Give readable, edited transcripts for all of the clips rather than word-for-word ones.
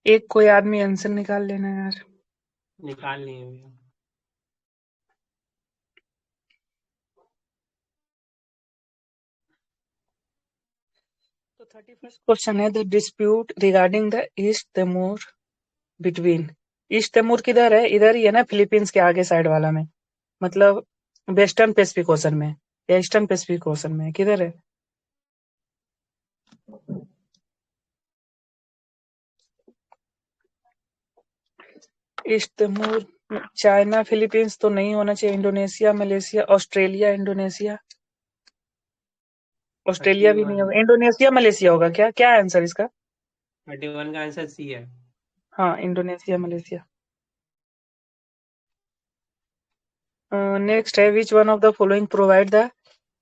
एक कोई आदमी आंसर निकाल लेना यार। निकाल लिए भैया। तो 31st क्वेश्चन है, the dispute regarding the East Timor between. East Timor किधर है? इधर ही है ना, फिलीपींस के आगे साइड वाला में, मतलब वेस्टर्न पैसिफिक ओशन में या ईस्टर्न पैसिफिक ओशन में, किधर है? ईस्ट तैमूर चाइना फिलीपींस तो नहीं होना चाहिए, Indonesia Malaysia Australia Indonesia, Australia भी नहीं 31 होगा, इंडोनेशिया मलेशिया होगा क्या? क्या आंसर इसका? 31 का आंसर सी है। हाँ, इंडोनेशिया मलेशिया। नेक्स्ट है, which one of the following provide the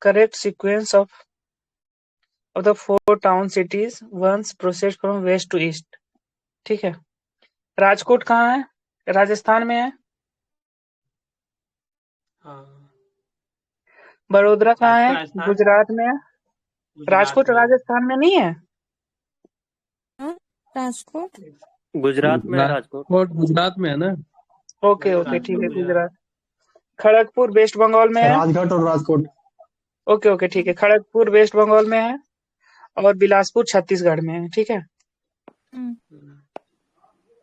correct sequence of the 4 town cities once process from west to east. ठीक है, राजकोट कहाँ है? राजस्थान में है। हाँ, बड़ोदरा कहाँ राजकोट है? राजस्थान, गुजरात में है। गुजरात राजकोट में। राजस्थान में नहीं है। हाँ, राजकोट गुजरात में है राजकोट। गुजरात में है ना। ओके वही तो, ओके, ठीक राजकोट है, गुजरात। गुजरात। खड़गपुर वेस्ट बंगाल में है। राजघाट और राजकोट। ओके ओके, ठीक है, खड़गपुर वेस्ट बंगाल में है और बिलासपुर छत्तीसगढ़ में है। ठीक है,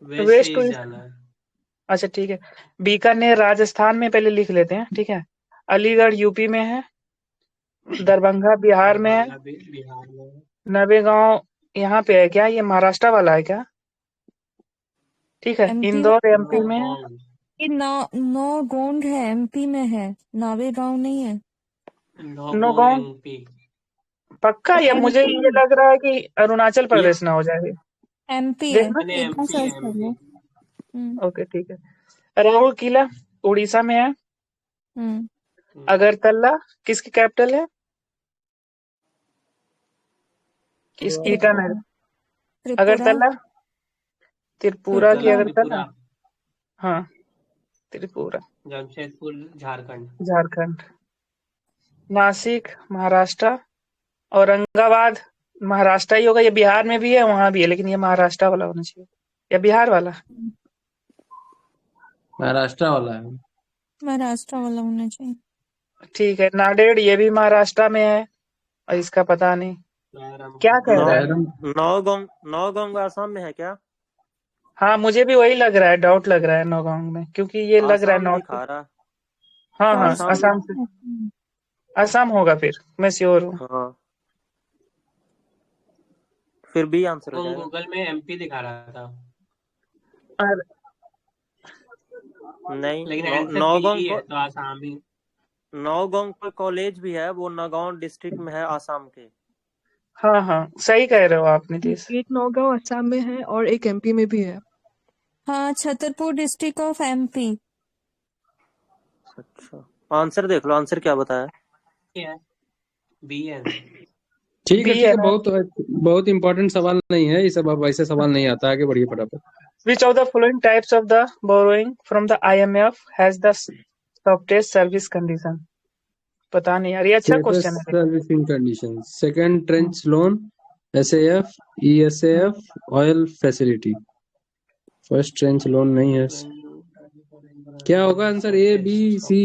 वेस्ट से वेस्ट टू ईस्ट ईस्ट। जाना है। अच्छा ठीक है, बीकानेर राजस्थान में पहले लिख लेते हैं। ठीक है, अलीगढ़ यूपी में है, दरभंगा बिहार में है, दरभंगा भी बिहार में है। नवेगांव यहाँ पे है क्या? ये महाराष्ट्र वाला है क्या? ठीक है, एमपी इंदौर एमपी में है। नौगांव, ये नौगोंड है, एमपी में है, नावेगांव नहीं है। नौगांव नौगांव एमपी। पक्का? या मुझे एमपी ये लग रहा है कि अरुणाचल ये प्रदेश ना हो जाए। एमपी है, देखना। मैंने एक बार एमपी सर्च कर एमपी। लो। हम्म ओके ठीक है, राहुल किला उड़ीसा में है। हम्म अगरतला किसकी कैपिटल है? किसकी? ईटानगर। त्रिपुरा त्रिपुरा अगरतला त्रिपुरा की अगरतला अगरतला। त्रिपुरा, हाँ, त्रिपुरा जमशेदपुर झारखंड। झारखंड। नासिक महाराष्ट्र। औरंगाबाद महाराष्ट्र ही होगा, ये बिहार में भी है वहां भी है, लेकिन ये महाराष्ट्र वाला होना चाहिए या बिहार वाला। महाराष्ट्र वाला है। महाराष्ट्र वाला होना चाहिए। ठीक है, नांदेड़ ये भी महाराष्ट्र में है और इसका पता नहीं क्या कह नौ रहा है। नौगोंग आसाम में है क्या? हाँ, मुझे भी वही लग रहा है, डाउट लग रहा है नौगांव में, क्योंकि ये लग रहा है आसाम नॉर्थ। दिखा रहा। हाँ हाँ, फर्स्ट आसाम। असम से। असम होगा फिर, मैं श्योर हूँ। हाँ, फिर बी आंसर हो जाएगा। गूगल में एमपी दिखा रहा था, और नहीं, लेकिन आंसर बी नौगोंग ही को है तो आसामी। नौगोंग पर कॉलेज भी है, वो नगांव डिस्ट्रिक्ट में है आसाम के। हाँ हाँ, सही कह रहे हो आप नीतीश। एक नौगांव असम में है और एक एमपी में भी है। हाँ, छतरपुर डिस्ट्रिक्ट ऑफ एमपी। अच्छा, आंसर देख लो, आंसर क्या बताया। है बी है आंसर। ठीक बी है है, ना। बहुत बहुत इंपॉर्टेंट सवाल नहीं है ये सब, अब ऐसे सवाल नहीं आता, आगे बढ़िए फटाफट। विच of the following types of the borrowing from the IMF has the softest service condition? पता नहीं यार, ये अच्छा क्वेश्चन है लेकिन। Servicing condition, second trench loan, SAF, ESAF, oil facility. First trench loan नहीं है। क्या होगा आंसर? A B C?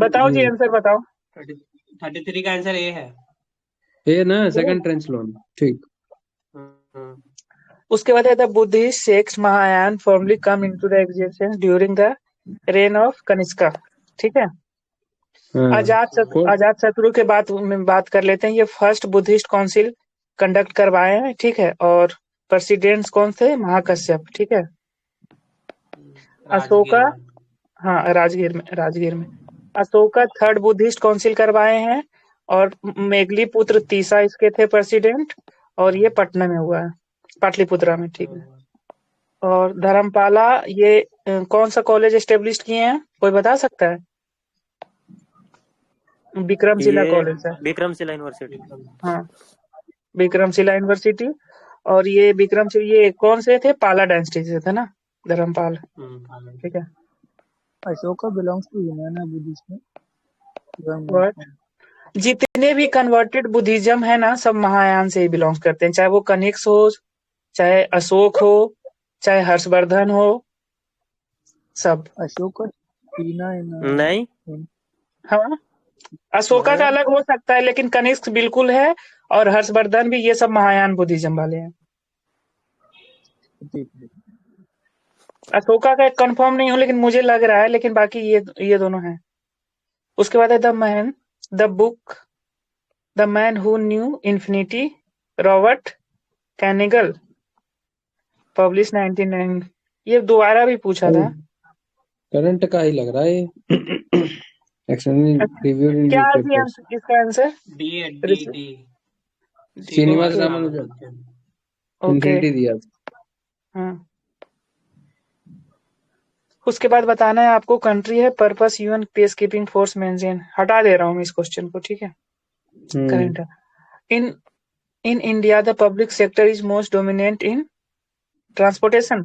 बताओ जी, आंसर बताओ। 33 का आंसर ए है। ए ना, सेकंड ट्रेंच लोन। ठीक। उसके बाद है the Buddhist sect Mahayana formally come into the existence during the rain of Kanishka. ठीक है, हाँ, अजात शत्रु के बाद में बात कर लेते हैं। ये फर्स्ट बुद्धिस्ट काउंसिल कंडक्ट करवाए हैं। ठीक है, और प्रेसिडेंट्स कौन थे? महाकश्यप। ठीक है, राजगीर अशोका। में। हाँ, राजगीर में अशोका थर्ड बुद्धिस्ट काउंसिल करवाए हैं, और मेघलीपुत्र तीसरा इसके थे प्रेसिडेंट, और ये पटना में हुआ है, पाटलिपुत्रा में। ठीक है, और धर्मपाला ये कौन सा कॉलेज एस्टेब्लिश किए हैं, कोई बता सकता है? विक्रमशिला ये कॉलेज है। विक्रमशिला यूनिवर्सिटी। हाँ, विक्रमशिला यूनिवर्सिटी। और ये विक्रमशिला ये कौन से थे? पाला डायनेस्टी से थे ना, धर्मपाल। ठीक है, अशोका बिलोंग्स टू यूनाना बुद्धिज्म। What? जितने भी कन्वर्टेड बुद्धिज्म है ना, सब महायान से ही बिलोंग करते हैं, चाहे वो कनिष्क हो, चाहे अशोक हो, चाहे हर्षवर्धन हो, सब। अशोका चीना नहीं हाँ, अशोका का अलग हो सकता है, लेकिन कनिष्क बिल्कुल है, और हर्षवर्धन भी, ये सब महायान बुद्धिज्म वाले हैं। अशोका का कंफर्म नहीं हूँ, लेकिन मुझे लग रहा है, लेकिन बाकी ये दोनों हैं। उसके बाद है the man who knew infinity, Robert Kanigel, publish 1999। ये दोबारा भी पूछा था। करंट का ही लग रहा है ये। रिव्यूड इन क्या है न्यूज़पेपर्स। इसका आंसर? डी है, D D Srinivasa Ramanujan okay, infinity दिया था। हाँ। उसके बाद बताना है आपको कंट्री है, purpose UN peacekeeping force mention. हटा दे रहा हूँ इस क्वेश्चन को, ठीक है। Current in India the public sector is most dominant in transportation.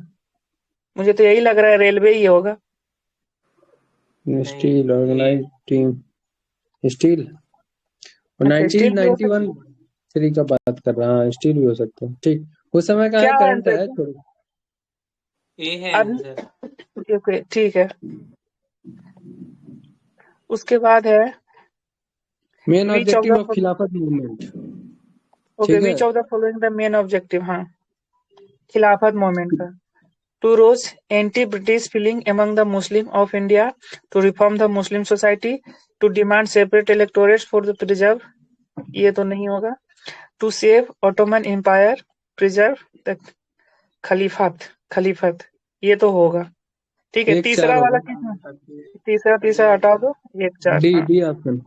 मुझे तो यही लग रहा है रेलवे ही होगा। Steel organize team steel. और अच्छा, स्टील भी हो सकता 1991 3 का बात कर रहा हूँ, स्टील भी हो सकता है। ठीक, उस समय का है, क्या करंट आंसर है है? थोड़ी। ए है अभी आंसर। ओके, ठीक है। उसके बाद है main which of objective the of Khilafat movement. Okay, ठीक है, which of the following the main objective. हाँ, खिलाफत मूवमेंट का to rose anti British feeling among the Muslim of India, to reform the Muslim society, to demand separate electorates for the preserve, ये तो नहीं होगा, to save Ottoman empire, preserve the Khilafat, ये तो होगा। ठीक है, 1-4 तीसरा वाला होगा। कितना? तीसरा हटा दो, 1-4। डी हाँ, डी ऑप्शन।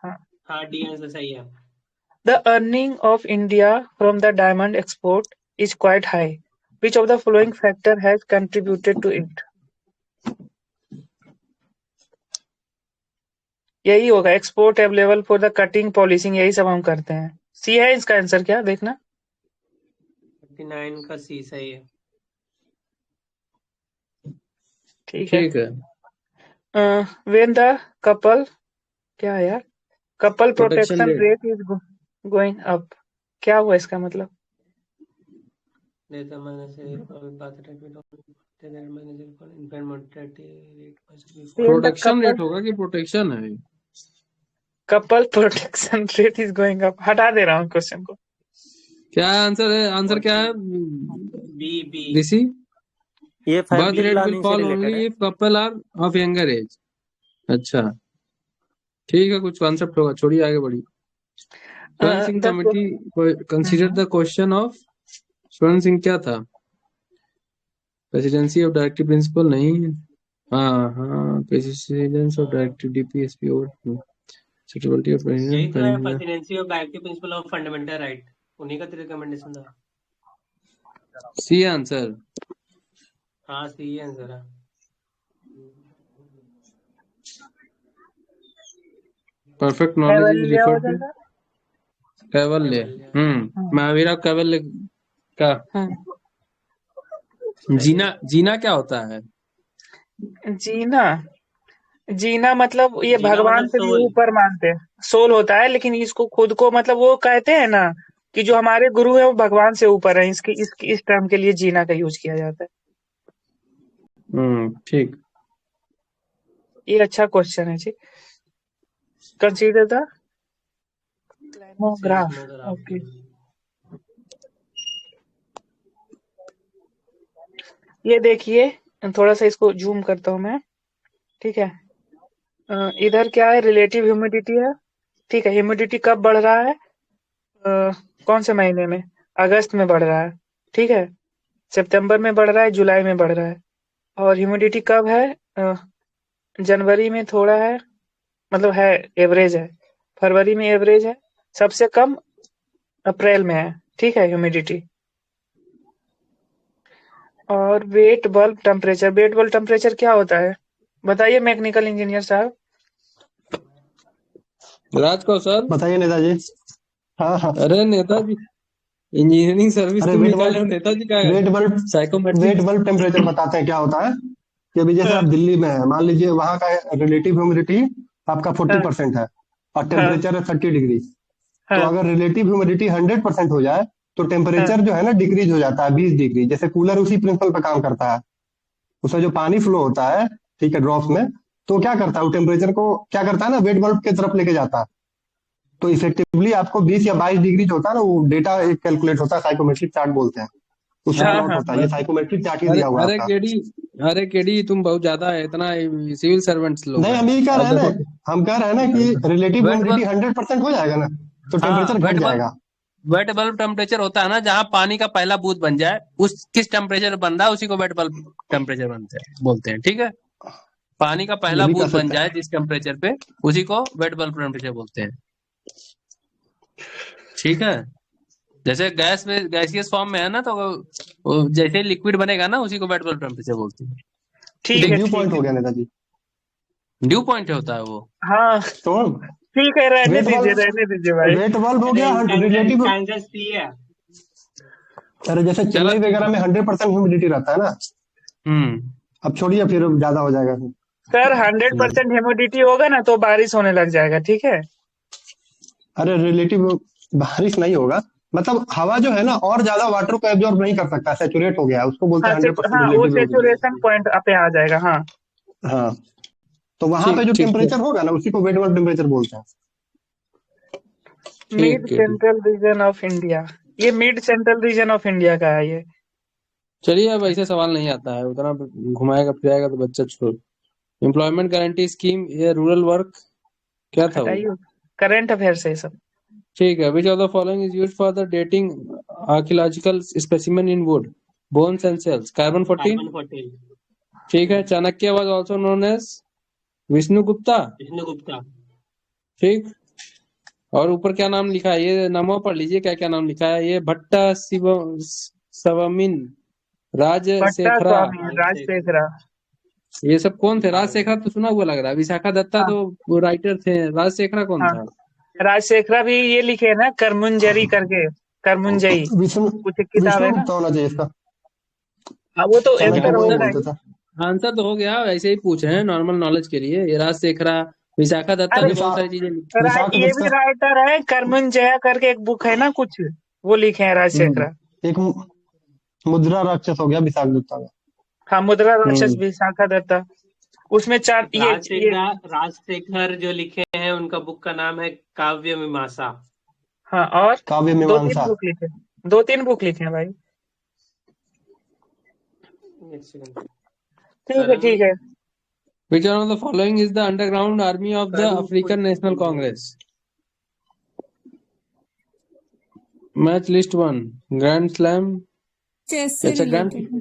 हाँ। हाँ, डी आंसर सही है। The earning of India from the diamond export is quite high. Which of the following factor has contributed to it? यही होगा, export available for the cutting polishing, यही सब हम करते हैं। सी है इसका आंसर, क्या देखना। 39 का सी सही है। ठीक है। ठीक है। When the couple, क्या है यार, couple protection protection rate rate is going up, क्या हुआ इसका मतलब? Data manager or path repeat on data manager for infant mortality rate must be When the production rate होगा कि प्रोटेक्शन है? Couple protection rate is going up, हटा दे रहा हूँ क्वेश्चन को। क्या आंसर है? आंसर क्या है? बी बी ऋषि, ये birth family rate will planning से फॉल रिलेटेड ओनली है। If couple are of younger age. अच्छा, ठीक है, कुछ कॉन्सेप्ट होगा, छोड़िए आगे बढ़िए। स्वर्ण Singh the committee consider the question of, स्वर्ण सिंह क्या था? प्रेसिडेंसी ऑफ डायरेक्टिव प्रिंसिपल नहीं है। हाँ, प्रेसिडेंस ऑफ डायरेक्टिव डीपीएसपी और सुटेबिलिटी ऑफ यही तो है, president. Presidency of directive principle of fundamental right, उन्हीं का तो रिकमेंडेशन था। C answer. हाँ, सी आंसर है। परफेक्ट नॉलेज इज कैवल्य हो रिफर्ड टू जाएगा। कैवल्य। महावीर कैवल्य का जीना क्या होता है? जीना मतलब ये जीना भगवान मतलब से भी सोल। ऊपर मानते हैं, सोल होता है, लेकिन इसको खुद को मतलब वो कहते हैं ना कि जो हमारे गुरु है वो भगवान से ऊपर है, इस टर्म के लिए जीना का यूज किया जाता है। ठीक। ये अच्छा क्वेश्चन है जी। Consider the climograph. ओके, ये देखिए, थोड़ा सा इसको जूम करता हूं मैं, ठीक है। इधर क्या है, रिलेटिव ह्यूमिडिटी है, ठीक है। ह्यूमिडिटी कब बढ़ रहा है? कौन से महीने में? अगस्त में बढ़ रहा है, ठीक है। सितंबर में बढ़ रहा है, जुलाई में बढ़ रहा है। और ह्यूमिडिटी कब है? जनवरी में थोड़ा है, मतलब है, एवरेज है। फरवरी में एवरेज है, सबसे कम अप्रैल में है, ठीक है, ह्यूमिडिटी। और वेट बल्ब टेम्परेचर क्या होता है? बताइए मैकेनिकल इंजीनियर साहब। राज कौशल, बताइए नेताजी। हाँ हाँ। अरे नेताजी, इंजीनियरिंग सर्विस अरे तुम वेट निकाले हो, बल्ब नेताजी का वेट साइकोमेट्रिक। बल्ब टेम्परेचर बताते हैं क्या होता है कि अभी जैसे आप दिल्ली में है, मान लीजिए वहाँ का रिलेटिव ह्यूमिडिटी आपका 40% है और टेम्परेचर है 30 डिग्री। तो अगर रिलेटिव ह्यूमिडिटी 100% हो जाए तो टेम्परेचर जो है ना डिक्रीज हो जाता है 20 डिग्री। जैसे कूलर उसी प्रिंसिपल पे काम करता है, उसमें जो पानी फ्लो होता है, ठीक है, ड्रॉप्स में, तो क्या करता है वो टेम्परेचर को क्या करता है ना, वेट बल्ब की तरफ लेके जाता है। तो इफेक्टिवली आपको 20 या 22 डिग्री जो होता है ना, वो डेटा एक कैलकुलेट होता है, साइकोमेट्रिक चार्ट बोलते हैं, उससे हाँ प्लॉट हाँ होता है। ये साइकोमेट्रिक चार्ट ही अरे दिया हुआ है अरे आपका। केडी, अरे केडी तुम बहुत ज्यादा है, इतना सिविल सर्वेंट्स लोग नहीं, हैं। हम यही कह अब रहे हैं देखो ना, हम कह रहे हैं ना कि रिलेटिव वेट ह्यूमिडिटी बल्ब, 100% हो जाएगा ना, तो हाँ टेम्परेचर घट जाएगा। वेट बल्ब टेम्परेचर होता है ना, जहाँ पानी का पहला बूंद बन जाए, उस किस टेम्परेचर बन रहा है उसी को वेट बल्ब टेम्परेचर बनते हैं बोलते हैं, ठीक है। पानी का ये पहला भी कह बूंद बन सकते हैं। जाए जिस टेम्परेचर पे, उसी को वेट बल्ब टेम्परेचर बोलते हैं, ठीक है। जैसे गैस में गैसियस फॉर्म में है ना, तो वो जैसे लिक्विड बनेगा ना, उसी को वेट बल्ब टेम्परेचर बोलते हैं। ठीक ये है ड्यू ठीक पॉइंट है। हो गया नेताजी। ड्यू पॉइंट होता है वो। हाँ तो ठीक है, वेट बल्ब रहने दीजिए भाई। वेट बल्ब हो अरे गया इसका आंसर रिलेटिव। इसका आंसर सी है। अरे जैसे चलो चेन्नई वगैरह में 100% ह्यूमिडिटी रहता है ना। हम्म अब छोड़िए, फिर ज्यादा हो जाएगा। सर 100% ह्यूमिडिटी होगा ना तो बारिश होने लग जाएगा, ठीक है। अरे रिलेटिव बारिश नहीं होगा, मतलब हवा जो है ना और ज्यादा वाटर को एब्जॉर्ब नहीं कर सकता, सैचुरेट हो गया है, उसको बोलते हाँ हैं 100% हाँ, वो रिलेटिव ह्यूमिडिटी। सेचुरेशन पॉइंट पे आ जाएगा। हाँ हाँ, तो वहां पे ठीक जो ठीक है, टेम्परेचर होगा ना उसी को वेट बल्ब टेम्परेचर बोलते हैं। मिड ठीक है, ठीक। सेंट्रल रीजन ऑफ इंडिया, ये mid central region of India का है ये। चलिए अब ऐसे सवाल नहीं आता है, उतना घुमाएगा फिराएगा तो बच्चा छोड़। एम्प्लॉयमेंट गारंटी स्कीम, ये रूरल वर्क, क्या था वो? हटाइए, करंट अफेयर से सब। ठीक है। Which of the following is used for the dating archaeological specimen in wood, bones and cells? Carbon 14। Carbon 14। ठीक है। Chanakya was also known as Vishnugupta. Vishnugupta. ठीक। और ऊपर क्या नाम लिखा है, ये नामों पढ़ लीजिए, क्या क्या नाम लिखा है। ये भट्टा शिव सवमिन, पट्टा राजशेखरा, स्वामी, राजशेखरा। ये सब कौन थे? राजशेखरा तो सुना हुआ लग रहा है। विशाखा दत्ता हाँ तो वो राइटर थे, राजशेखरा कौन हाँ, था? राजशेखरा भी ये लिखे है ना, करमुंजरी करके, करमुंजयी विष्णु कुछ एक किताब है ना। विष्णुगुप्ता होना चाहिए इसका। हाँ वो तो चाणक्य आंसर को वही होगा बोलते ही। थे। आंसर तो हो गया, ऐसे ही पूछ रहे हैं नॉर्मल नॉलेज के लिए। ये राजशेखरा, विशाखा दत्ता अरे ने बहुत विशा सारी चीजें लिखी। ये भी विशाखदत्ता राइटर है, करमुंजया करके एक बुक है ना कुछ, वो लिखे हैं राजशेखरा। एक मुद्रा राक्षस हो गया विशाखदत्ता का। हाँ, मुद्रा राक्षस हम्म विशाखा दत्ता। उसमें चार ये राजशेखर जो लिखे हैं उनका बुक का नाम है काव्य मीमांसा। हाँ, और काव्य दो तीन मीमांसा। बुक लिखे, 2-3 बुक लिखे हैं भाई। एक सेकंड। ठीक है करण ठीक है। Which one of the following is the underground army of the करण African National Congress? Match list 1, Grand Slam। Chess से अच्छा, रिलेटेड है।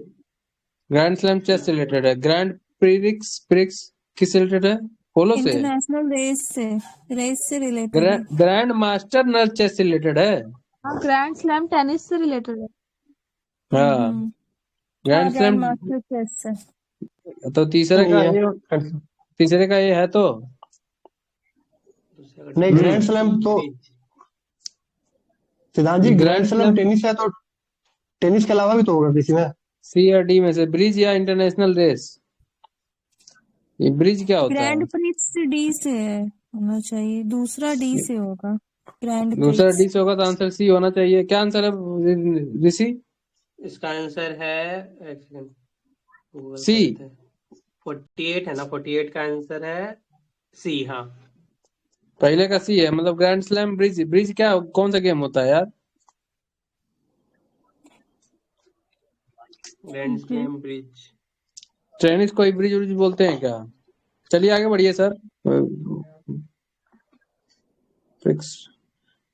ग्रैंड स्लैम चेस से रिलेटेड है। ग्रैंड प्रिक्स किससे रिलेटेड है? पोलो से। इंटरनेशनल रेस से रिलेटेड है। ग्रैंड मास्टर नर चेस से रिलेटेड है। हाँ, ग्रैंड स्लैम टेनिस से रिलेटेड है। हाँ, हाँ, grand grand slam. Master chess से। तो नहीं है। तीसरे का ये है तो नहीं, ग्रैंड स्लैम तो सिद्धांत जी, ग्रैंड स्लैम टेनिस है, तो टेनिस के अलावा भी तो होगा किसी में। सी या डी में से। ब्रिज या इंटरनेशनल रेस? ये ब्रिज क्या होता है? ग्रैंड प्रिक्स डी से होना चाहिए, दूसरा डी से होगा। ग्रैंड दूसरा प्रिक्स। डी से होगा तो आंसर सी होना चाहिए। क्या आंसर है ऋषि? इसका आंसर है, एक सेकंड, गूगल सी। करते हैं। 48 है ना, 48 का आंसर है सी। हाँ, पहले का सी है, मतलब ग्रैंड स्लैम ब्रिज। ब्रिज क्या, कौन सा गेम होता है यार? Grand slam bridge. टेनिस को ब्रिज ब्रिज बोलते हैं क्या? चलिए आगे बढ़िए sir.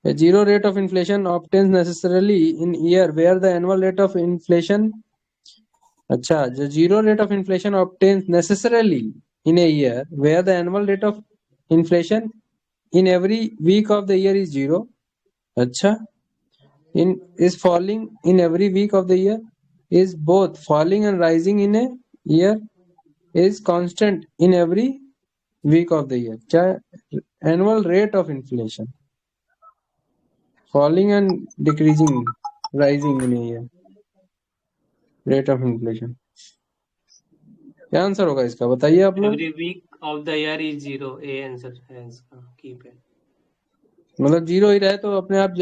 A zero rate of inflation obtains necessarily in year where the annual rate of inflation, अच्छा, जो zero rate of inflation obtains necessarily in a year where the annual rate of inflation in every week of the year is zero, अच्छा, in is falling in every week of the year, is both falling and rising in a year, is constant in every week of the year. क्या annual rate of inflation, falling and decreasing, rising in a year, rate of inflation, क्या answer होगा इसका बताइए आप लोग। Every week of the year is 0। A answer है इसका, keep है। मतलब जीरो ही रहे तो अपने आप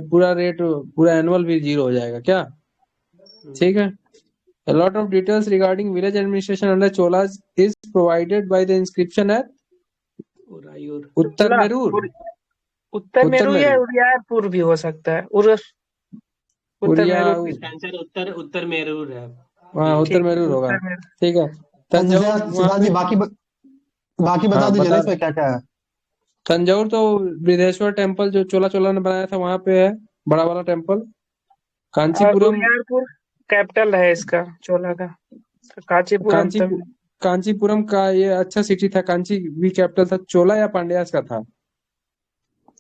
पूरा रेट पूरा एनुअल भी जीरो हो जाएगा क्या? ठीक है। A lot of details regarding village administration under Cholas is provided by the inscription at उरायूर उत्तर मेरूर। उत्तर उत्तर मेरू या मेरू उदयपुर भी हो सकता है। उत्तर उड़िया मेरू भी। इसका आंसर उत्तर मेरूर है। हाँ उत्तर ठीक है, मेरूर होगा। उत्तर मेरू। ठीक है। तंजौर वहाँ सिद्धार्थ जी पे बाकी बता हाँ दीजिए ना बता इसमें क्या क्या है। तंजौर तो बृहदेश्वर टेम्पल जो चोला ने बनाया था वहां पे है, बड़ा वाला टेम्पल। और कांचीपुरम उदयपुर कैपिटल है इसका चोला का। तो कांचीपुरम तब कांचीपुरम का ये अच्छा सिटी था। कांची भी कैपिटल था। चोला या पांड्यास का था?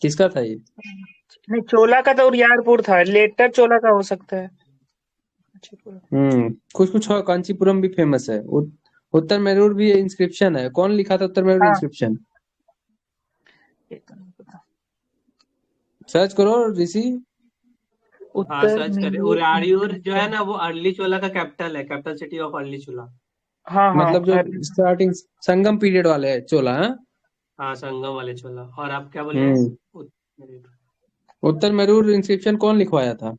किसका था ये? नहीं, चोला का तो उदयपुर था, लेटर चोला का हो सकता है। कुछ हाँ, कांचीपुरम भी फेमस है। उत्तर मेरूर भी इंस्क्रिप्शन है। कौन लिखा था उत्तर मेरूर हाँ। इंस्क्रिप्शन? सर्च करो ऋषि। हाँ सर्च करें। उरायूर जो है ना वो अर्ली चोला का कैपिटल है, कैपिटल सिटी ऑफ अर्ली चोला। हाँ मतलब जो स्टार्टिंग संगम पीरियड वाले है चोला। हाँ संगम वाले चोला। और आप क्या बोले? उत्तर मेरूर इंस्क्रिप्शन कौन लिखवाया था?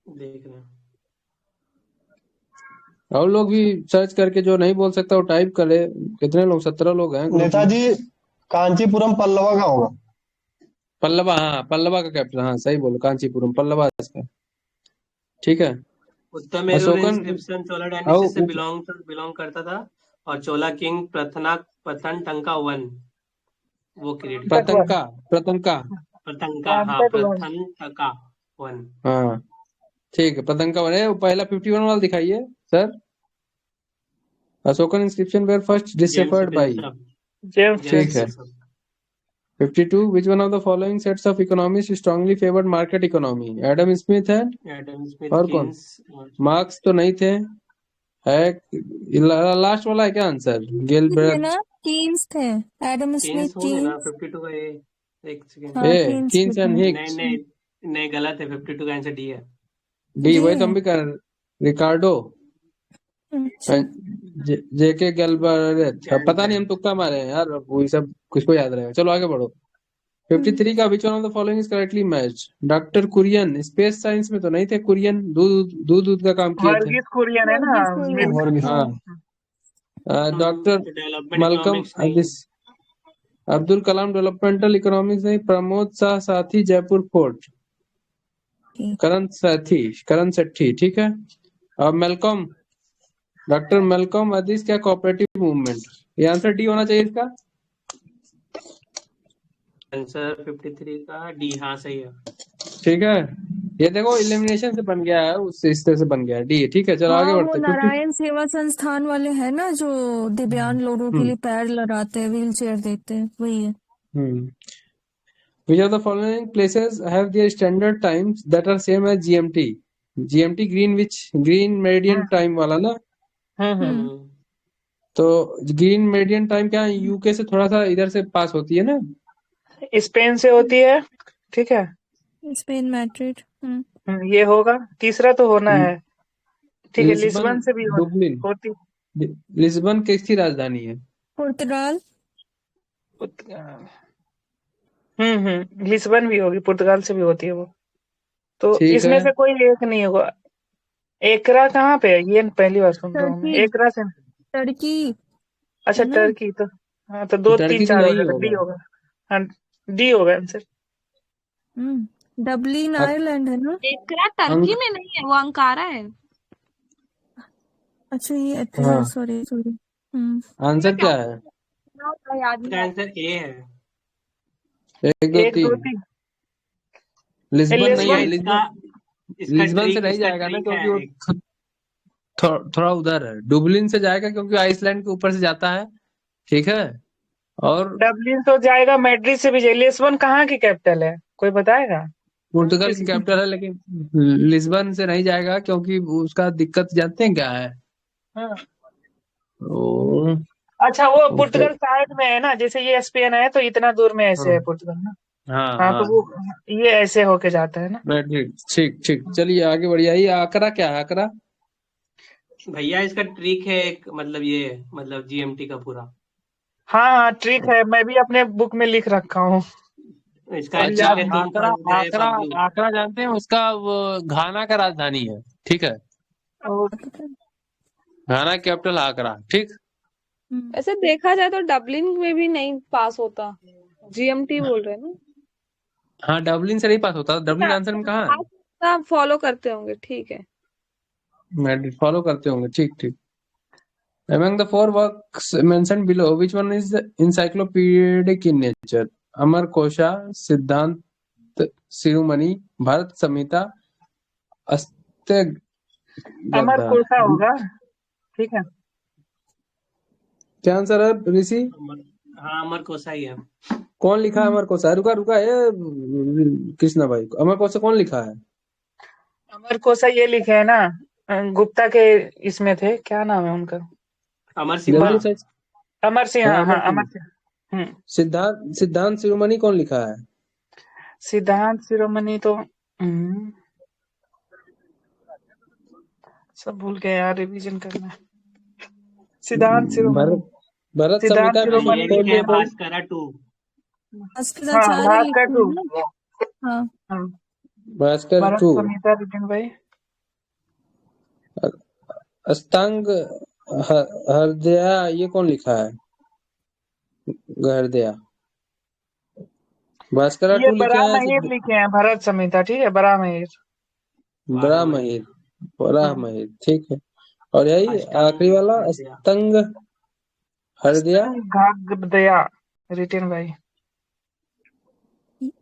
देख रहे हैं। और लोग भी सर्च करके जो नहीं बोल सकता वो टाइप करे। कितने लोग? 17 लोग हैं। नेताजी कांचीपुरम पल्लवा का होगा। पल्लवा, हाँ पल्लवा का कैपिटल। हाँ सही बोलो, कांचीपुरम पल्लवा इसका। ठीक है। उत्तर मेरूर इंस्क्रिप्शन चोला डायनेस्टी से बिलोंग करता था और चोला किंग प्रथनटंका वन वो क्रिएट प्रतंका वन। हाँ ठीक है। प्रतंका वन है। पहला 51 वाला दिखाइए sir. Ashokan inscription were first deciphered by James. ठीक है। 52 which one of the following sets of economists strongly favored market economy? Adam Smith है और कौन? मार्क्स तो नहीं थे। है लास्ट वाला है क्या आंसर? गिलबर्ट कीन्स थे। एडम स्मिथ कीन्स 52 का ये एक सेकंड। Keynes and Hicks. नहीं गलत है। 52 का आंसर डी है। डी वही तो हम भी कर। रिकार्डो जेके गिलबर्ट। पता नहीं, हम तुक्का मारे हैं यार, वही सब किसको याद रहेगा। चलो आगे बढ़ो। 53 का which one of the following is correctly matched? Doctor Kurien space science में तो नहीं थे। कुरियन दूध का काम किए थे। वर्गीस कुरियन है ना। हाँ। Doctor Malcolm Abdul Kalam developmental economics नहीं। प्रमोद शाह साथी जयपुर फोर्ट। करण सेठी। ठीक है। अब मेलकॉम डॉक्टर मेलकॉम अदीस क्या कोऑपरेटिव मूवमेंट? ये आंसर डी होना चाहिए इसका। आंसर 53 का डी। हाँ सही है। ठीक है। ये देखो एलिमिनेशन से बन गया है, उससे इस तरह से बन गया है डी। ठीक है चलो आगे बढ़ते हैं। नारायण सेवा संस्थान वाले है ना जो दिव्यांग लोगों के लिए पैर लगाते हैं, व्हील चेयर देते हैं, वही है। Which of the following places have their standard times that are same as GMT? GMT green meridian time वाला ना। तो ग्रीन मेरिडियन टाइम क्या है? यूके से थोड़ा सा इधर से पास होती है ना। स्पेन से होती है। ठीक है। Spain Madrid. ये होगा। तीसरा तो होना है। ठीक है। लिस्बन से भी होती। लिस्बन किसकी राजधानी है? पुर्तगाल। लिस्बन भी होगी, पुर्तगाल से भी होती है वो। तो इसमें से कोई एक नहीं होगा। एकरा कहाँ पे है? ये पहली बार सुन रहा हूँ मैं। एकरा से टर्की। अच्छा टर्की। तो हाँ तो 2 3 4 होगा। डी होगा। हाँ डी होगा आंसर। डबलिन आयरलैंड है ना। एकरा टर्की में नहीं है, वो अंकारा है। अच्छा ये सॉरी। आंसर क्या है? आंसर ए है। 1 2 3 लिस्बन नहीं है। लिस्बन से नहीं जाएगा ना क्योंकि वो थोड़ा उधर है। डुबलिन से जाएगा क्योंकि आइसलैंड के ऊपर से जाता है। ठीक है। और डबलिन तो जाएगा, मैड्रिड से भी जाएगा। लिस्बन कहाँ की कैपिटल है, कोई बताएगा? पुर्तगाल की कैपिटल है, लेकिन लिस्बन से नहीं जाएगा क्योंकि उसका दिक्कत जानते हैं क्या है? अच्छा वो पुर्तगाल साइड में है ना, जैसे ये स्पेन है तो इतना दूर में ऐसे है पुर्तगाल ना। हाँ तो वो ये ऐसे होके जाता है ना। ठीक चलिए आगे बढ़िए। ये आकरा क्या है? आकरा भैया इसका ट्रिक है एक, मतलब ये मतलब जीएमटी का पूरा हाँ हाँ ट्रिक है, मैं भी अपने बुक में लिख रखा हूँ। इसका अच्छा, ट्रिक है, तुम आकरा फंस गए आकरा बब्लू। आकरा जानते हैं, उसका वो घाना का राजधानी है, ठीक है। और घाना कैपिटल आकरा, ठीक। ऐसे देखा जाए तो डबलिन में भी नहीं पास होता, जीएमटी बोल रहे हैं ना। हाँ, डबलिन से नहीं पास होता, डबलिन आंसर में कहाँ है? आप फॉलो करते होंगे, ठीक है। मैड्रिड फॉलो करते होंगे, ठीक ठीक। Among the four works mentioned below, which one is encyclopedic in nature? अमर कोशा, सिद्धांत शिरोमणि, भारत संहिता, अमर अष्टगंधा। कोशा होगा, ठीक है। क्या आंसर है ऋषि? हाँ अमर कोशा ही है। कौन लिखा है अमर कोशा? रुका रुका है कृष्णा भाई, अमर कोशा कौन लिखा है? अमर कोशा ये लिखे है ना, गुप्ता के इसमें थे, क्या नाम है उनका? अमर सिम्हा। जल्दी से। अमर सिंह, हाँ, हाँ हाँ अमर अमर सिंह। सिंह। सिद्धांत शिरोमणि कौन लिखा है? सिद्धांत शिरोमणि तो सब भूल गए यार, रिवीजन करना है। सिद्धांत शिरोमणि, भरत सिद्धांत संहिता में शिरोमणि ये खोल लिखे है के बोल। भास्करा 2। हाँ भास्कराचार्य भास्कर लिखे टू, हैं ना। हाँ, हाँ भास्कर भरत 2। संहिता रिटन भाई। अष्टांग हृदया ये कौन लिखा है? हृदया भास्करा ये 2 लिखे हैं बरामहीर लिखे हैं, भरत संहिता, ठीक है, बरामहीर। बरामहीर, बरामहीर, ठीक है। और यही अष्टांग आखिरी वाला हृदया। अष्टांग हृदया घागदया रिटन भाई।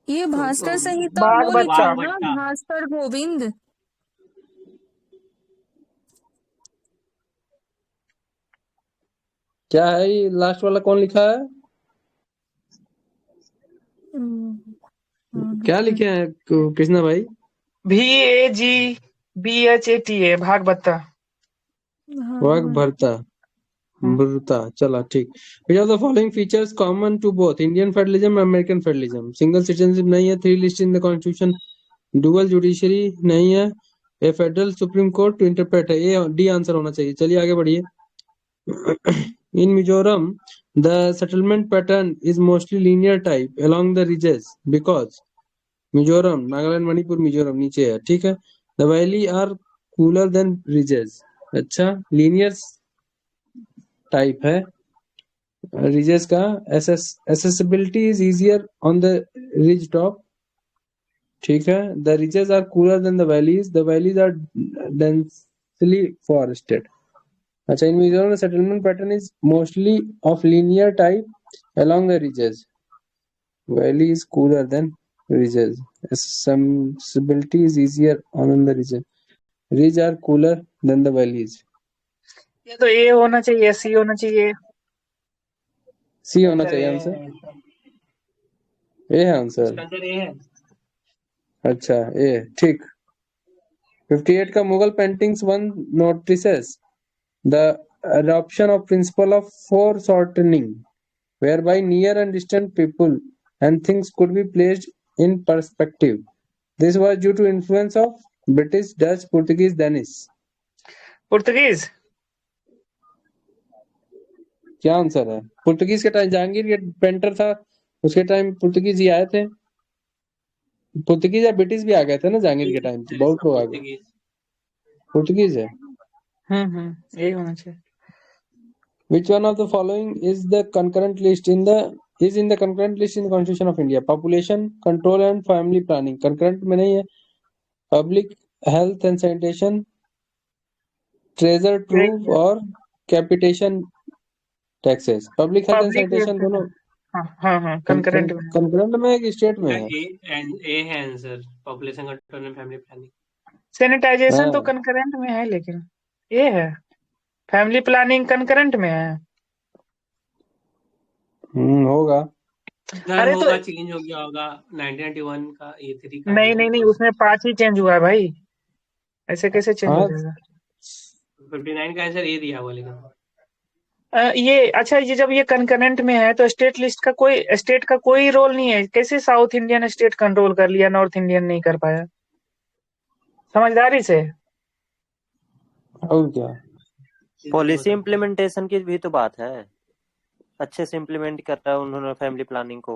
ये भास्कर संहिता वो भागवत लिखे हैं भागवत ना, का। भास्कर गोविंद। क्या है ये लास्ट वाला कौन लिखा है? क्या लिखे हैं कृष्णा भाई? VAGBHATA भागवता। वाघ भरता भरता, चला ठीक। Which of the following features common to both Indian federalism and American federalism? Single citizenship नहीं है, 3 list in the constitution, dual judiciary नहीं है, a federal supreme court to interpret है। ये डी आंसर होना चाहिए। चलिए आगे बढ़िए। In Mizoram, the settlement pattern is mostly linear type along the ridges because Mizoram, Nagaland, Manipur, Mizoram नीचे है, ठीक है। The valley are cooler than ridges। अच्छा, लीनियर टाइप है ridges का। accessibility is easier on the ridge top, ठीक है। The ridges are cooler than the valleys are densely forested। अच्छा, in Mizoram the settlement pattern is mostly of linear type along the ridges, valley is cooler than ridges, accessibility is easier on the ridges, ridge are cooler than the valleys। ये तो ए होना चाहिए, सी होना चाहिए, सी होना चाहिए answer. ए है answer. इसका आंसर ए है। अच्छा, ए ठीक। 58 का Mughal paintings one notices the adoption of principle of foreshortening whereby near and distant people and things could be placed in perspective. This was due to influence of British, Dutch, Portuguese, Danish। Portuguese. क्या answer है? Portuguese के time Jahangir के painter था, उसके time Portuguese ही आए थे। Portuguese या British भी आ गए थे ना जहांगीर के टाइम पे, बहुत लोग आ गए। पुर्तगीज है। यही होना चाहिए। Which one of the following is the concurrent list in the concurrent list in the Constitution of India? Population control and family planning concurrent में नहीं है। Public health and sanitation, treasure trove और capitation taxes। Public health and sanitation दोनों हाँ concurrent में। concurrent में है कि स्टेट में है? ए है answer, population control and family planning. Sanitisation तो कंकरेंट में है, लेकिन ये है फैमिली प्लानिंग कंकरेंट में है। होगा। अरे तो चेंज हो गया होगा 1991 का, ये 3 का। नहीं उसमें 5 ही चेंज हुआ है भाई, ऐसे कैसे चेंज हो जाएगा? 59 का आंसर ए दिया हुआ लेकिन। ये अच्छा, ये जब ये कंकरेंट में है तो स्टेट का कोई रोल नहीं है। कैसे साउथ इंडियन स्टेट कंट्रोल कर लिया, नॉर्थ इंडियन नहीं कर पाया? समझदारी से। और क्या, पॉलिसी इम्प्लीमेंटेशन की भी तो बात है। अच्छे से इम्प्लीमेंट कर रहा है उन्होंने फैमिली प्लानिंग को।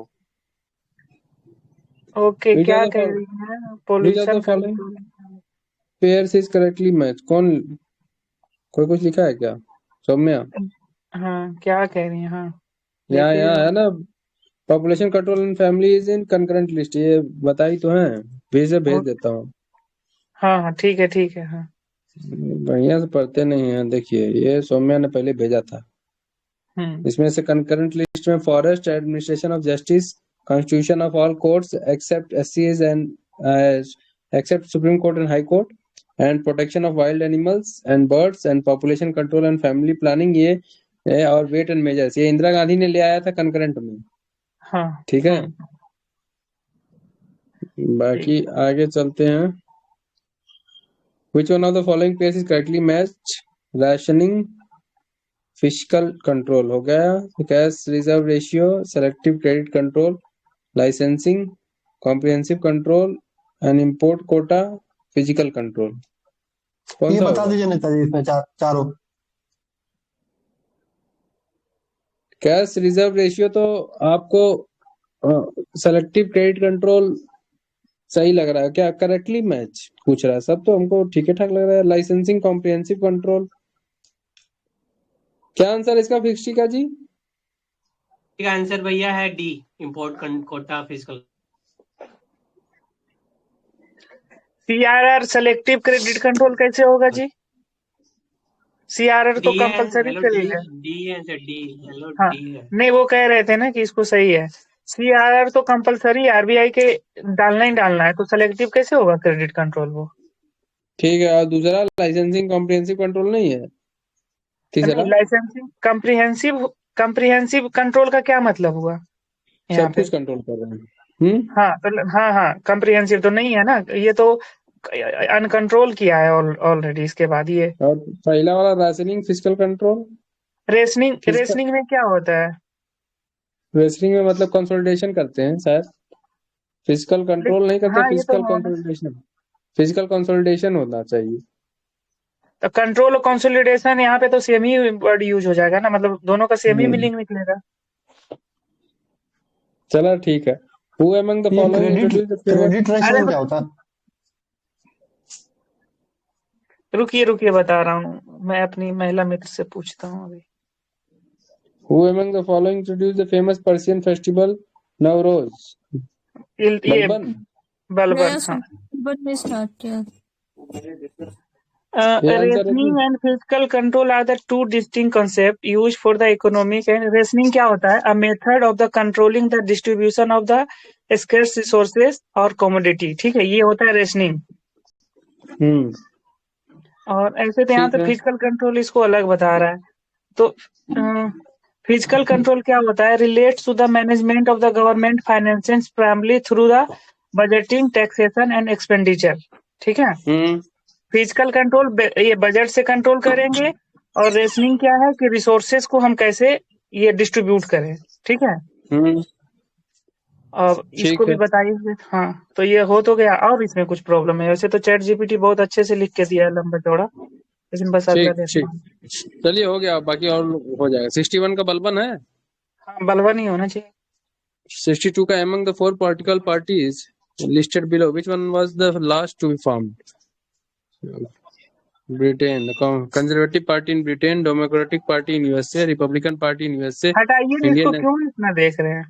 ओके, Which क्या of the कह fol- रही है? which of pollution the following control. pairs is correctly matched? कौन, कोई कुछ लिखा है क्या सौम्या? हाँ, क्या कह रही है? हाँ, यहाँ देखिए यहाँ है ना, population control and family is in concurrent list, ये बताई तो है, भेज देता हूँ। हाँ हाँ, ठीक है हाँ। बढ़िया से पढ़ते नहीं है। देखिए ये सौम्या ने पहले भेजा था। इसमें से कंकरेंट लिस्ट में forest, administration of justice, constitution of all courts except एससीज and except supreme court and high court, and protection of wild animals and birds, and population control and family planning, ये है, और wait and measures ये इंदिरा गांधी ने ले आया था concurrent में। हाँ, ठीक है, बाकी आगे चलते हैं। Which one of the following pairs is correctly matched? Rationing, fiscal control हो गया, cash reserve ratio, selective credit control, licensing, comprehensive control, and import quota, physical control। कौन ये सा बता होगा? दीजिए नेताजी, इसमें चारों। कैश रिजर्व रेशियो तो आपको सेलेक्टिव क्रेडिट कंट्रोल सही लग रहा है क्या? करेक्टली मैच पूछ रहा है, सब तो हमको ठीक ठाक लग रहा है। लाइसेंसिंग, कॉम्प्रिहेंसिव कंट्रोल, क्या आंसर इसका फिक्सी का जी? ठीक आंसर भैया है D, import Kota physical. CRR selective credit control कैसे होगा जी? सीआरआर तो डी है, कंपलसरी हेलो करेगा। डी है आंसर, डी हेलो हाँ, डी है। नहीं वो कह रहे थे ना कि इसको सही है। सीआरआर तो कंपलसरी आरबीआई के डालना ही डालना है, तो सेलेक्टिव कैसे होगा क्रेडिट कंट्रोल वो? ठीक है, और दूसरा लाइसेंसिंग कॉम्प्रिहेंसिव कंट्रोल नहीं है? तीसरा लाइसेंसिंग कॉम्प्रिहेंसिव कंट्रोल का क्या मतलब हुआ यहाँ सब पे? कुछ कंट्रोल कर रहे हैं। हाँ तो हाँ कॉम्प्रिहेंसिव तो नहीं है ना, ये तो अनकंट्रोल किया है ऑलरेडी। इसके बाद ये और पहला वाला राशनिंग, फिजिकल कंट्रोल। रेशनिंग में क्या होता है? रेशनिंग में मतलब कंसोलिडेशन करते हैं शायद, फिजिकल कंट्रोल नहीं करते। हाँ, ये तो फिजिकल है ना। कंसोलिडेशन, फिजिकल कंसोलिडेशन होना चाहिए। तो कंट्रोल और कंसोलिडेशन यहाँ पे तो सेम ही वर्ड यूज हो जाएगा ना, मतलब दोनों का सेम ही मीनिंग निकलेगा। चलो ठीक है। Who among the ये following introduced the framework? Credit rationing क्या होता है? रुकिए बता रहा हूँ, मैं अपनी महिला मित्र से पूछता हूँ अभी। Who among the following introduced the famous Persian festival Nowruz? ये बलबन। नया हाँ, बट में स्टार्ट किया। Rationing and physical control are the two distinct concept used for the economic. And rationing क्या होता है? A method of the controlling the distribution of the scarce resources और commodity. ठीक है, ये होता है रेशनिंग। और ऐसे तो यहाँ तो फिजिकल कंट्रोल इसको अलग बता रहा है। तो फिजिकल कंट्रोल क्या होता है? Relates to the management of the government finances primarily through the budgeting, taxation and expenditure. ठीक है, फिजिकल कंट्रोल ये बजट से कंट्रोल करेंगे, और रेशनिंग क्या है कि रिसोर्सेज को हम कैसे ये डिस्ट्रीब्यूट करें। ठीक है, और इसको भी बताइए। हाँ, तो ये हो तो गया, और इसमें कुछ प्रॉब्लम है? वैसे तो चैट जीपीटी बहुत अच्छे से लिख के दिया है लंबा चौड़ा, लेकिन बस अगला देखना। चलिए हो गया, बाकी और हो जाएगा। 61 का बलबन है? हाँ, बलबन ही होना चाहिए। 62 का among the four political parties listed below, which one was the last to be formed? Britain, the Conservative Party in Britain, Democratic Party in USA, Republican Party in USA, हटाइए, इसको क्यों इतना देख रहे हैं?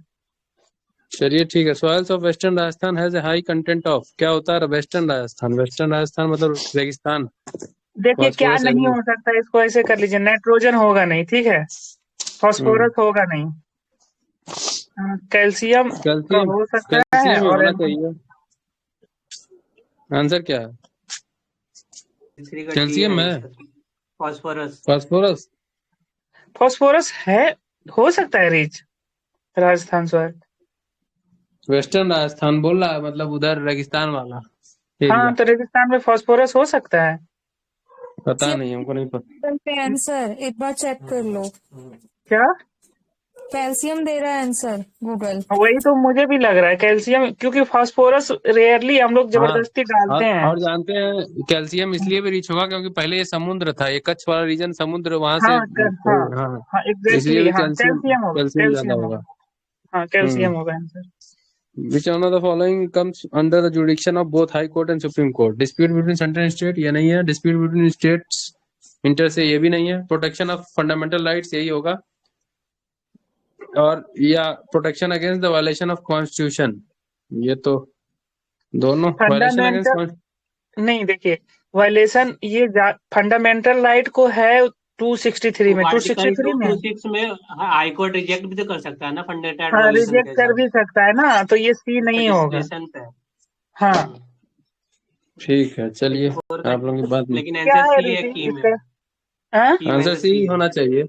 चलिए ठीक है। Soils of western Rajasthan has a high content of, क्या होता है वेस्टर्न राजस्थान? वेस्टर्न राजस्थान मतलब रेगिस्तान। देखिए क्या नहीं हो सकता, इसको ऐसे कर लीजिए। नाइट्रोजन होगा नहीं, ठीक है, फास्फोरस होगा नहीं, कैल्शियम का हो सकता है, और आंसर क्या है? कैल्शियम है, फास्फोरस है, हो सकता है rich Rajasthan soil. Western Rajasthan बोल रहा है, मतलब उधर रेगिस्तान वाला। हाँ, तो रेगिस्तान में फास्फोरस हो सकता है। पता नहीं, हमको नहीं पता। आंसर एक बार चेक कर लो। क्या कैल्शियम दे रहा है आंसर गूगल। वही तो मुझे भी लग रहा है कैल्शियम, क्योंकि फास्फोरस रेयरली हम लोग हाँ, जबरदस्ती डालते हैं। और जानते हैं कैल्शियम इसलिए भी रिच होगा क्योंकि पहले ये समुद्र था, ये कच्छ वाला रीजन समुद्र, वहां से हाँ हाँ हाँ, हाँ इसलिए एग्जैक्टली, भी हाँ कैल्शियम कैल्शियम होगा, कैल्शियम ज्यादा कैल्शियम होगा। होगा। हाँ कैल्शियम हम्म होगा answer. Which one of the following comes under the jurisdiction of both High Court and Supreme Court? Dispute between center and state, ये नहीं है। Dispute between states इंटर से, ये भी नहीं है। Protection of fundamental rights, यही होगा। और या protection against the violation of constitution, ये तो दोनों वायलेशन अगेंस्ट। फंडामेंटल नहीं, देखिए वायलेशन ये फंडामेंटल राइट को है 263 में, आर्टिकल 263 में 226 में हाई कोर्ट रिजेक्ट भी तो कर सकता है ना फंडामेंटल हाँ वायलेशन रिजेक्ट के कर हिसाब भी सकता है ना, तो ये सी से नहीं होगा। डिस्क्रिप्शन पे है। हाँ ठीक है, चलिए और आप लोगों की बात नहीं। लेकिन क्या आंसर है सी है, ऋषि की में इसका? हाँ की में आंसर आंसर सी सी है। होना चाहिए।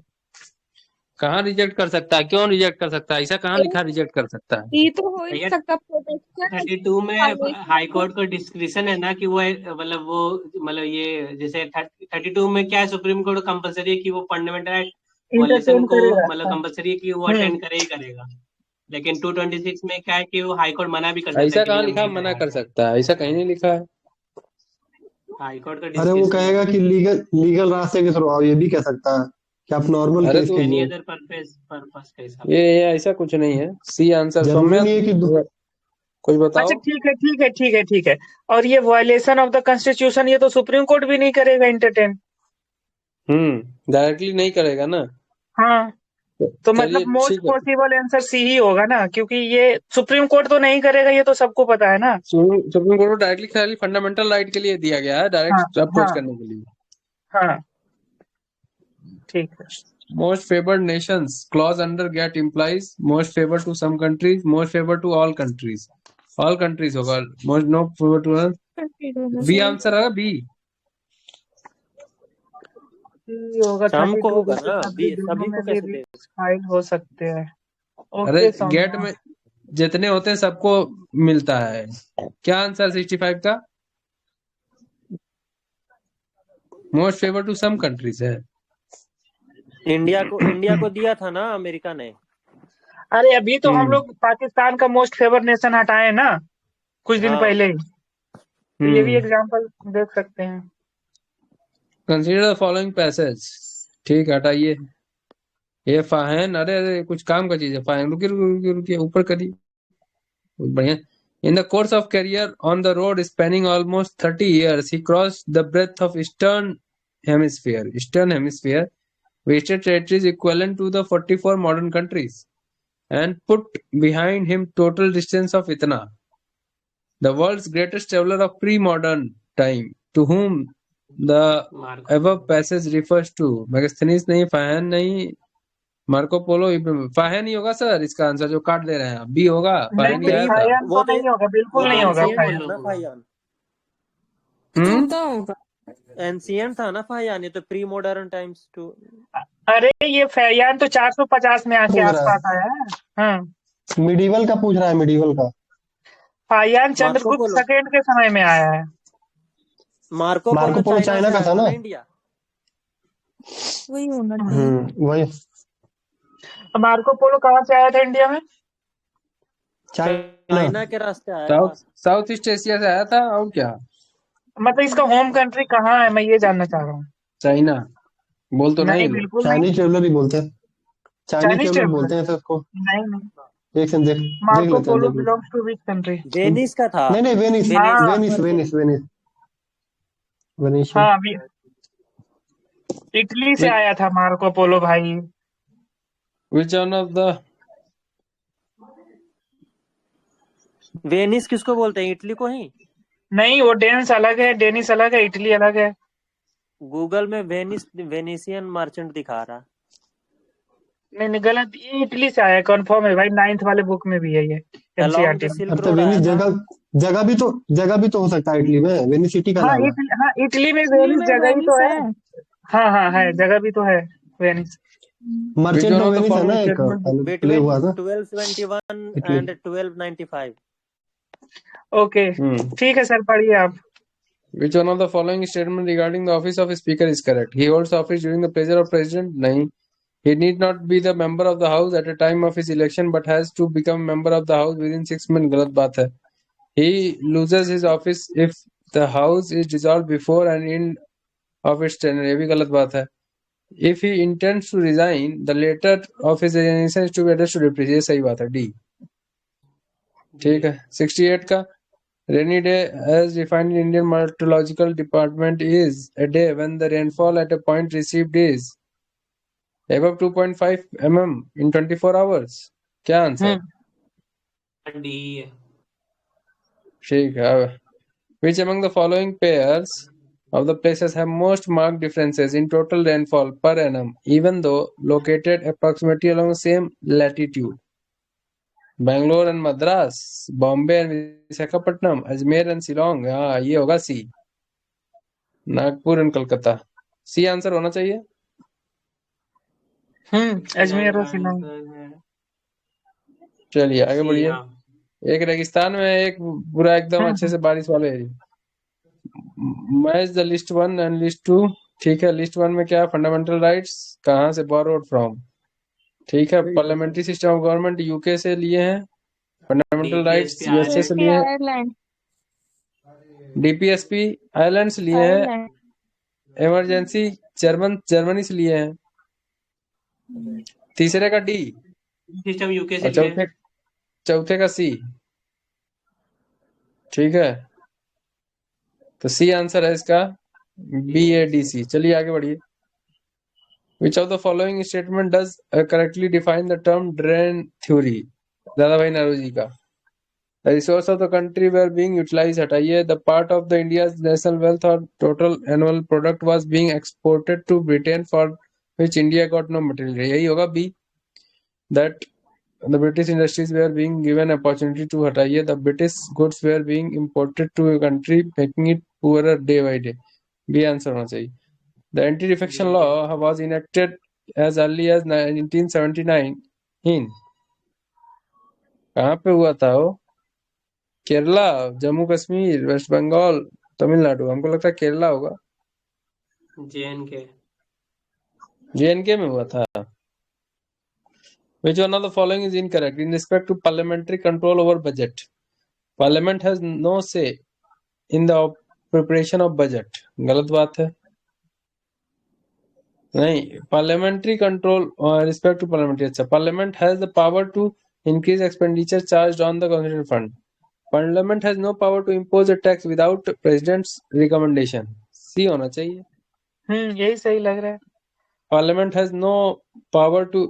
कहाँ रिजेक्ट कर सकता है, क्यों रिजेक्ट कर सकता है, ऐसा कहाँ लिखा रिजेक्ट कर सकता है? ये तो हो ही नहीं भैया सकता प्रोटेक्शन 32 में वायलेशन हाई कोर्ट को डिस्क्रिप्शन है ना कि वो मतलब ये जैसे 32 में क्या है, सुप्रीम कोर्ट को कंपलसरी है कि वो फंडामेंटल राइट वायलेशन इंटरटेन को करेगा। मतलब हाँ कंपलसरी है कि वो हम्म अटेंड करे ही करेगा। लेकिन 226 में क्या है कि वो हाई कोर्ट मना भी कर सकता है ऐसा कि कहाँ नहीं, हम लिखा नहीं मना करेंगे। कर सकता है, ऐसा कहीं नहीं लिखा है। हाई कोर्ट का अरे वो डिस्क्रिप्शन कहेगा कि लीगल रास्ते के थ्रू आओ, ये भी कह सकता है कि आप नॉर्मल अरे केस तो एनी कीजिए। अदर पर्पस के हिसाब ये ऐसा कुछ नहीं है। C answer. जरूरी सौम्या नहीं है कि कुछ बताओ। अच्छा ठीक है ठीक है ठीक है ठीक है। और ये वायलेशन ऑफ द कॉन्स्टिट्यूशन, ये तो सुप्रीम कोर्ट भी नहीं करेगा इंटरटेन। डायरेक्टली नहीं करेगा ना। हाँ तो चलिए मतलब मोस्ट ठीक है। पॉसिबल आंसर सी ही होगा ना, क्योंकि ये सुप्रीम कोर्ट तो नहीं करेगा, ये तो सबको पता है ना। सुप्रीम कोर्ट को डायरेक्टली खाली फंडामेंटल राइट के लिए दिया गया है, हाँ डायरेक्ट अप्रोच हाँ करने के लिए। हाँ ठीक है। Most favoured nations clause under GATT implies most favour to some countries, most favour to all countries. All countries होगा। Most no favour to B answer है बी। सी होगा शाम को 32 होगा versus ना, सभी, दोनों सभी में को भी कैसे दे। फाइल हो सकते हैं। अरे ओके गेट सौम्या। में जितने होते हैं सबको मिलता है। क्या आंसर 65 का? Most favour to some countries है। इंडिया को दिया था ना अमेरिका ने। अरे अभी तो हम हम्म लोग पाकिस्तान का मोस्ट फेवर नेशन हटाए ना कुछ दिन हाँ पहले ही, तो ये भी हम्म एग्जांपल देख सकते हैं। Consider the following passage. ठीक है, हटाइए ये फाहन। अरे अरे कुछ काम का चीज है फाहन। रुकिए रुकिए रुकिए रुकिए, ऊपर करिए। बहुत बढ़िया। In the course of career on the road spanning almost 30 years, he crossed the breadth of Eastern Hemisphere, wasted territories equivalent to the 44 modern countries, and put behind him total distance of itna. The world's greatest traveler of pre-modern time, to whom the Marco above passage refers to. Megasthenes नहीं, फाहन नहीं, Marco Polo. फाहन ही होगा sir इसका answer, जो काट दे रहे हैं। B होगा, नहीं फाहन ही नहीं आया था। फायन वो तो तो नहीं होगा, बिल्कुल वो तो नहीं होगा मार्को एंशियंट फायन। था ना पोलो फाइयान। हम्म होता होगा। एंशियंट था ना फाइयान, ये तो प्री मॉडर्न टाइम्स टू। अरे ये फैयान तो 450 में आके पूछ रहा आसपास आया है। हाँ है मिडिवल का पूछ रहा है, मिडिवल का। फायान मार्को चंद्रगुप्त पोलो सेकेंड के समय में आया है। मार्को मार्को पोलो पोलो चाइना चाइना से का आया था था ना। ना इंडिया। वही होना चाहिए। वही मार्को पोलो कहाँ से आया था इंडिया में? चाइना। चाइना के रास्ते आया साउथ था। साउथ ईस्ट एशिया से आया था। और क्या? मतलब इसका होम कंट्री कहाँ है, मैं ये जानना चाह रहा हूँ। चाइना बोल तो नहीं नहीं लोग। बिल्कुल नहीं। चाइनीज ट्रेवलर ही बोलते हैं, चाइनीज चाइनीज ट्रेवलर ट्रेवलर? बोलते हैं सर उसको। नहीं नहीं, एक सेकंड देख देख मार्को लेते हैं, पोलो देख लेते belongs to which country? Venice का था। नहीं नहीं, वेनिस वेनिस हाँ वेनिस वेनिस वेनिस वेनिशियन। हाँ इटली से आया था मार्को पोलो भाई। Which one of the Venice किसको बोलते हैं, इटली को ही। नहीं वो डेन्स अलग है, डेनिस अलग है, इटली अलग है। गूगल में वेनिसियन मर्चेंट दिखा रहा। नहीं नहीं गलत, ये इटली से आया, कंफर्म है भाई, 9th वाले बुक में भी है ये, अलोंग एनसीईआरटी द में। सिल्क अब तो रोड वेनिस आया था। जगह भी तो हो सकता है इटली में। वेनिस सिटी का हाँ नाम है। हाँ इटली में इटली वेनिस में जगह ही वेनिस तो है। है। हाँ हाँ है, जगह भी तो है Venice. Merchant one of of the Venice है ना फॉलोइंग एक, स्टेटमेंट। पहले प्ले बिटवीन हुआ था 1271 इटली। एंड 1295। ओके ठीक है सर, पढ़िए आप। Which one of the following statement regarding the office of speaker is correct? He holds office during the pleasure of president. नहीं. He need not be the member of the house at a time of his election, but has to become member of the house within 6 months. गलत बात है. He loses his office if the house is dissolved before an end of its tenure. ये भी गलत बात है. If he intends to resign, the letter of his resignation is to be addressed to deputy. ये सही बात है. D. ठीक है. 68 का rainy day as defined in Indian meteorological department is a day when the rainfall at a point received is above 2.5 mm in 24 hours. क्या answer? D है. ठीक है. Which among the following pairs of the places have most marked differences in total rainfall per annum, even though located approximately along the same latitude? Bangalore and Madras, Bombay and Visakhapatnam, Ajmer and Shillong. हाँ, ये होगा C. Nagpur and Calcutta. C answer होना चाहिए. अजमेर और शिलांग. चलिए आगे बढ़िए. हाँ. एक रेगिस्तान में एक पूरा एकदम अच्छे से बारिश वाले area. Match the list 1 and list 2. ठीक है. लिस्ट 1 में क्या है? फंडामेंटल राइट्स कहाँ से बोरोड फ्रॉम. ठीक है. Parliamentary system of government UK से लिए हैं. फंडामेंटल राइट्स यूएसए से लिए हैं. आयरलैंड. डीपीएसपी आयरलैंड से लिए हैं. इमरजेंसी जर्मनी से लिए हैं. तीसरे का डी. सिस्टम यूके से. चौथे का सी. ठीक है. तो सी आंसर है इसका. BADC. चलिए आगे बढ़िए. Which of the following statement does correctly define the term drain theory? दादा भाई नरोजी का. The resource of the country were being utilized. हटाइए. The part of the India's national wealth or total annual product was being exported to Britain for which India got no material. यही होगा B. That the British industries were being given opportunity to हटाइए. The British goods were being imported to a country making it poorer day by day. B answer होना चाहिए. The anti-defection law was enacted as early as 1979 in. कहाँ पे हुआ था वो? Kerala, Jammu Kashmir, waste Bengal, Tamil Nadu. हमको लगता है केरला होगा. JNK में हुआ था. Which one of the following is incorrect in respect to parliamentary control over budget? Parliament has no say in the preparation of budget. गलत बात है. नहीं. Parliamentary control respect to parliamentary. अच्छा. Parliament has the power to increase expenditure charged on the constitutional fund. Parliament has no power to impose a tax without president's recommendation. C होना चाहिए. यही सही लग रहा है. Parliament has no power to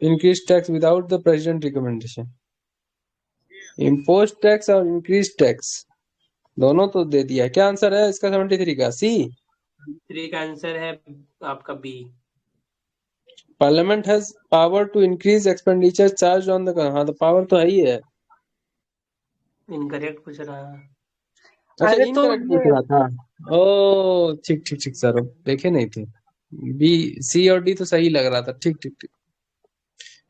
increase tax without the president recommendation. Impose tax और increase tax दोनों तो दे दिया. क्या आंसर है इसका? 73 का C. 3 का आंसर है आपका B. Parliament has power to increase expenditure charged on the. हाँ तो पावर तो है ही है. इनकरेक्ट पूछ रहा है. अच्छा इनकरेक्ट पूछ रहा था. ओ ठीक ठीक ठीक सर देखे नहीं थे. B, C और D तो सही लग रहा था. ठीक ठीक ठीक.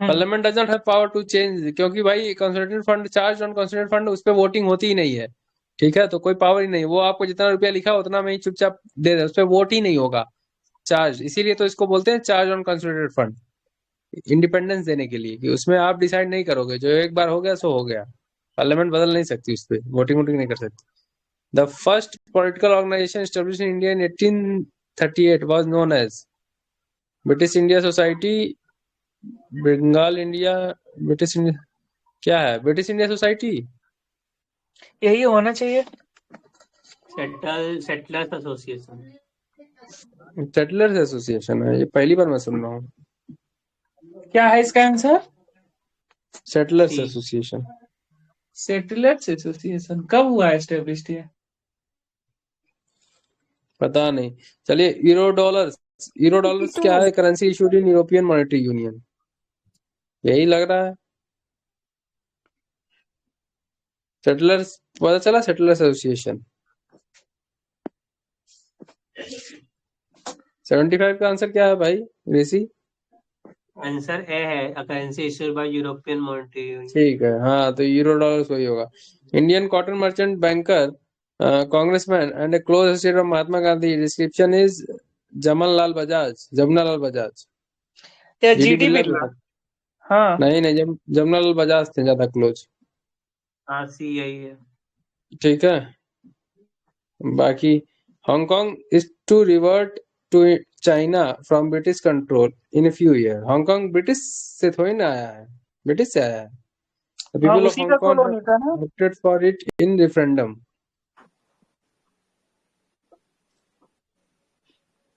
Parliament does not have power to change क्योंकि भाई consolidated fund charge on consolidated fund उस पर वोटिंग होती ही नहीं है. ठीक है. तो कोई पावर ही नहीं. वो आपको जितना रुपया लिखा उतना में ही चुपचाप दे दे. उस पर वोट ही नहीं होगा चार्ज. इसीलिए तो इसको बोलते हैं charge on consolidated fund. Independence देने के लिए कि उसमें आप डिसाइड नहीं करोगे. जो एक बार हो गया सो हो गया. पार्लियामेंट बदल नहीं सकती. उस पर वोटिंग नहीं कर सकती. The first political organisation established in India in 1838 was known as British India society, Bengal India, British India. क्या है ब्रिटिश इंडिया सोसाइटी? यही होना चाहिए. Settlers association. सेटलर्स एसोसिएशन है. ये पहली बार मैं सुन रहा हूँ. क्या है इसका answer? Settlers association. Settlers association कब हुआ एस्टेब्लिश्ड है? पता नहीं. चलिए यूरो डॉलर्स. यूरो डॉलर्स क्या है? Currency issued in European monetary union. यही लग रहा है. सेटलर्स पता चला. Settlers association. 75 का आंसर क्या है भाई ऋषि? आंसर ए है currency issued by European monetary union. ठीक है. हाँ तो यूरो डॉलर्स वही होगा. Indian cotton merchant banker, congressman and A close associate of Mahatma Gandhi. Description is Jamnalal Bajaj. या जीडी जीडी बिरला बिरला। भी था। हाँ नहीं जमनालाल बजाज थे ज्यादा क्लोज। हाँ सी यही है। ठीक है, बाकी Hong Kong is to revert to China from British control in a few years। Hong Kong British से थोड़ी ना आया है, ब्रिटिश से आया है। The हाँ people of उसी का Hong Kong कॉलोनी था ना। have opted for it in referendum।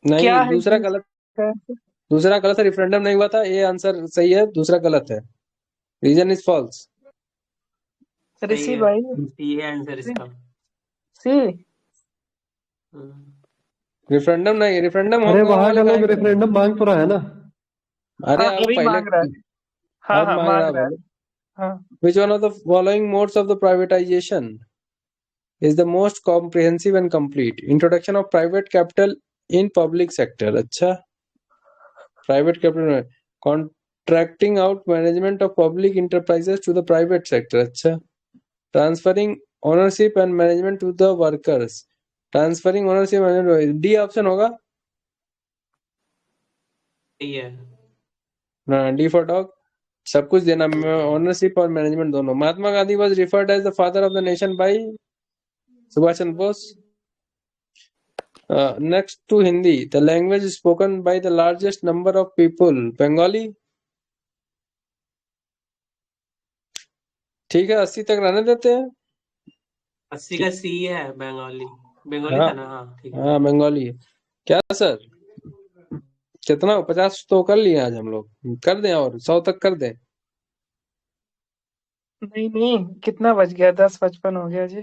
नहीं क्या है दूसरा ये गलत, इसका? दूसरा गलत है, रेफरेंडम नहीं हुआ था, ये आंसर सही है, दूसरा गलत है, रीजन इज फॉल्स। सही ऋषि है, भाई सी है आंसर इसका। सी। रेफरेंडम नहीं, रेफरेंडम अरे हांगकांग वहां वाले का काहे लोग कर रहे हैं? रेफरेंडम मांग तो रहा है ना। अरे हाँ वो अभी पहले मांग रहा है। हाँ अब हाँ मांग मांग रहा रहा है। भाई। हाँ Which one of the following modes of the privatization is the most comprehensive and complete? Introduction of private capital in public sector। अच्छा, private capital में contracting out management of public enterprises to the private sector। अच्छा, transferring ownership and management to the workers। Transferring ownership management, D option होगा सही है। ना, D for dog, सब कुछ देना, ओनरशिप और मैनेजमेंट दोनों। Mahatma Gandhi was referred as the father of the nation by Subhash Chandra Bose. Next to Hindi, the language spoken by the largest number of people, Bengali. ठीक है, 80 तक रहने देते हैं। 80 का सी है, बंगाली। बंगाली हाँ था ना? हाँ ठीक है। हाँ बंगाली है क्या सर? कितना 50 तो कर लिए आज हम लोग, कर दें और 100 तक कर दें। नहीं नहीं, कितना बज गया? 10:55 हो गया जी।